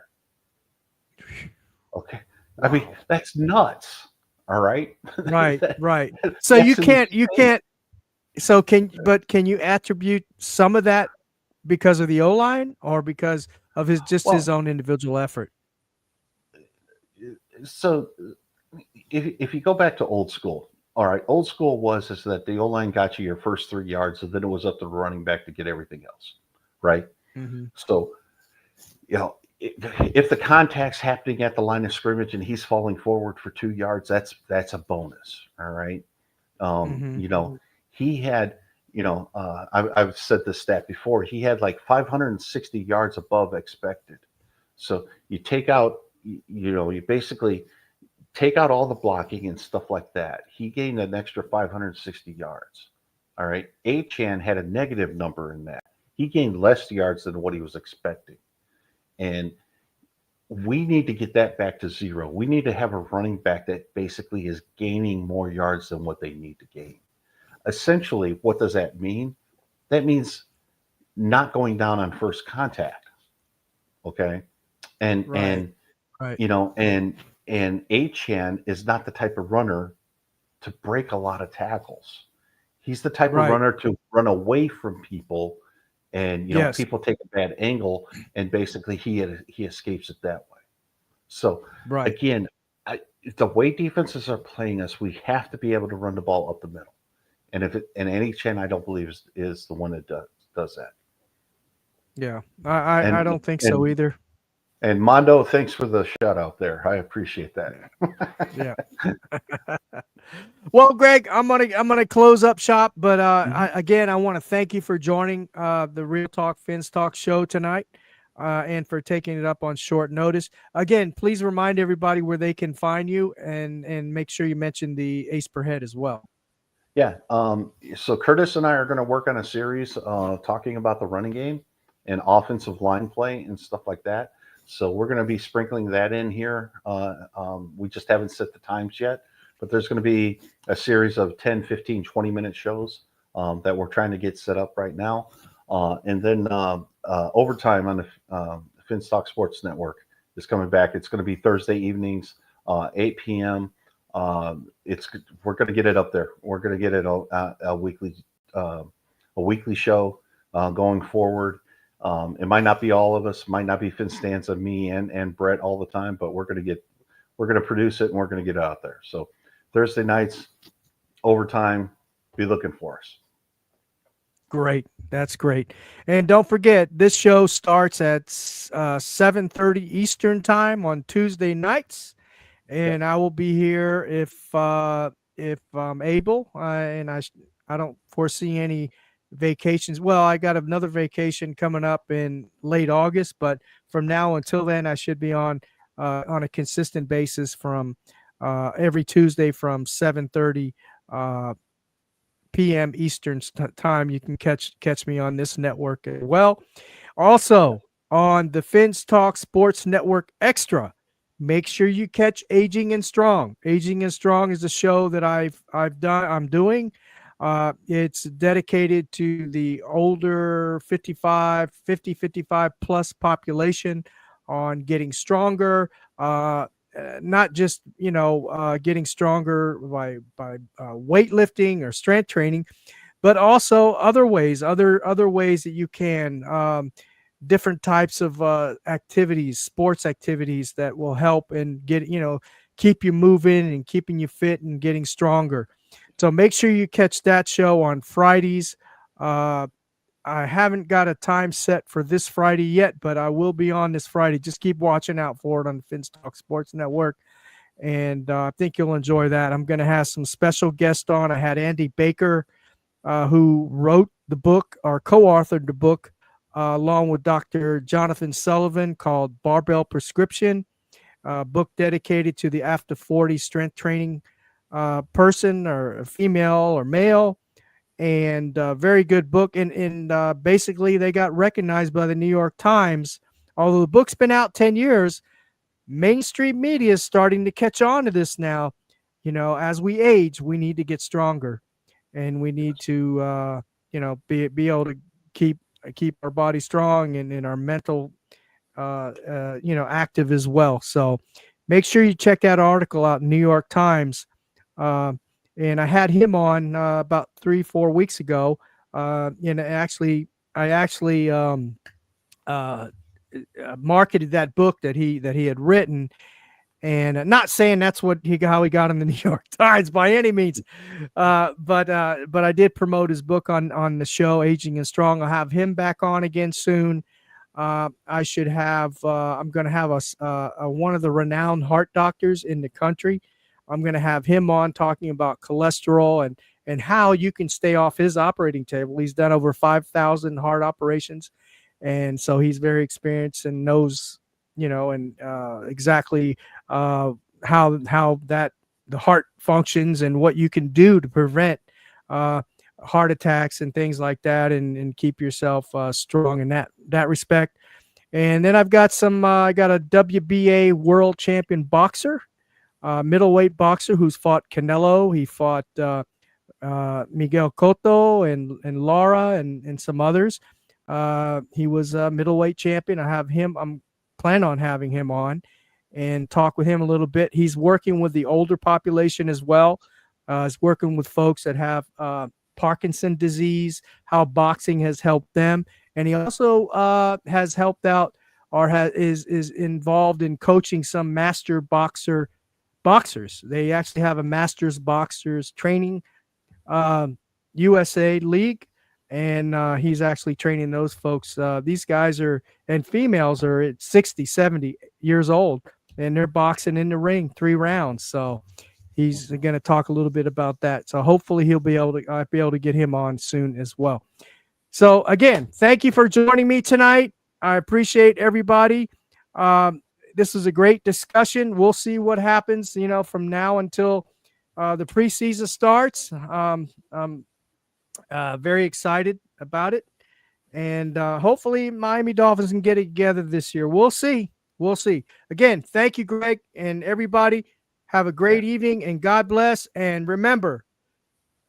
Okay. Wow. I mean, that's nuts. All right.
Right. So you can't. So can you attribute some of that because of the O-line or because of his own individual effort?
So if you go back to old school, all right, old school is that the O-line got you your first 3 yards, and then it was up to the running back to get everything else. Right.
Mm-hmm.
So if the contact's happening at the line of scrimmage and he's falling forward for 2 yards, that's a bonus. All right.
Mm-hmm.
He had, I've said this stat before. He had like 560 yards above expected. So you take out, you basically take out all the blocking and stuff like that. He gained an extra 560 yards. All right. Achan had a negative number in that. He gained less yards than what he was expecting. And we need to get that back to 0. We need to have a running back that basically is gaining more yards than what they need to gain. Essentially, what does that mean? That means not going down on first contact. Okay. And Achan is not the type of runner to break a lot of tackles. He's the type of runner to run away from people, and people take a bad angle, and basically he escapes it that way. So again, the way defenses are playing us, we have to be able to run the ball up the middle. And Achan, I don't believe is the one that does that.
Yeah, I don't think so either.
And Mondo, thanks for the shout out there. I appreciate that.
Yeah. Well, Greg, I'm gonna close up shop, but I want to thank you for joining the Real Talk Fins Talk show tonight, and for taking it up on short notice. Again, please remind everybody where they can find you, and make sure you mention the Ace Per Head as well.
Yeah. So Curtis and I are going to work on a series talking about the running game and offensive line play and stuff like that. So we're going to be sprinkling that in here. We just haven't set the times yet, but there's going to be a series of 10, 15, 20-minute shows that we're trying to get set up right now. And then Overtime on the Finstock Sports Network is coming back. It's going to be Thursday evenings, 8 p.m. We're going to get it up there. We're going to get it a weekly show going forward. It might not be all of us, might not be Finstanza, me and Brett all the time, but we're going to produce it and we're going to get it out there. So Thursday nights, Overtime, be looking for us.
Great. That's great. And don't forget, this show starts at 7:30 Eastern time on Tuesday nights. And I will be here if I'm able, and I don't foresee any vacations. Well, I got another vacation coming up in late August, but from now until then, I should be on a consistent basis from every Tuesday from 7:30 p.m. Eastern time. You can catch me on this network as well. Also on the Fins Talk Sports Network Extra. Make sure you catch Aging and Strong. Aging and Strong is a show that I'm doing. It's dedicated to the older 55 plus population on getting stronger. Not just getting stronger by weightlifting or strength training, but also other ways that you can. Different types of activities, sports activities that will help and keep you moving and keeping you fit and getting stronger. So make sure you catch that show on Fridays. I haven't got a time set for this Friday yet, but I will be on this Friday. Just keep watching out for it on the Finstock Sports Network. And I think you'll enjoy that. I'm going to have some special guests on. I had Andy Baker, who wrote the book or co-authored the book, along with Dr. Jonathan Sullivan, called Barbell Prescription, a book dedicated to the after 40 strength training person, or female or male, and very good book. And basically they got recognized by the New York Times. Although the book's been out 10 years, mainstream media is starting to catch on to this now. As we age, we need to get stronger, and we need to be able to keep our body strong and our mental active as well. So make sure you check that article out in New York Times. And I had him on about 3-4 weeks ago. And I actually marketed that book that he had written. And not saying that's how he got in the New York Times by any means, but I did promote his book on the show, Aging and Strong. I'll have him back on again soon. I should have. I'm going to have one of the renowned heart doctors in the country. I'm going to have him on talking about cholesterol and how you can stay off his operating table. He's done over 5,000 heart operations, and so he's very experienced and knows, and exactly how that the heart functions and what you can do to prevent heart attacks and things like that, and keep yourself strong in that respect. And then I've got I got a WBA world champion boxer, middleweight boxer who's fought Canelo. He fought Miguel Cotto and Lara and some others. He was a middleweight champion. I'm planning on having him on and talk with him a little bit. He's working with the older population as well. He's working with folks that have Parkinson's disease, how boxing has helped them. And he also has helped out or is involved in coaching some master boxers. They actually have a masters boxers training USA league, and he's actually training those folks. These guys and females are at 60, 70 years old, and they're boxing in the ring 3 rounds. So he's going to talk a little bit about that. So hopefully I'll be able to get him on soon as well. So again, thank you for joining me tonight. I appreciate everybody. This is a great discussion. We'll see what happens, from now until the preseason starts. I'm very excited about it. And hopefully Miami Dolphins can get it together this year. We'll see. We'll see. Again, thank you, Greg, and everybody. Have a great evening, and God bless. And remember,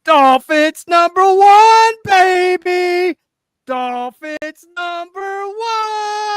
Dolphins #1, baby. Dolphins #1.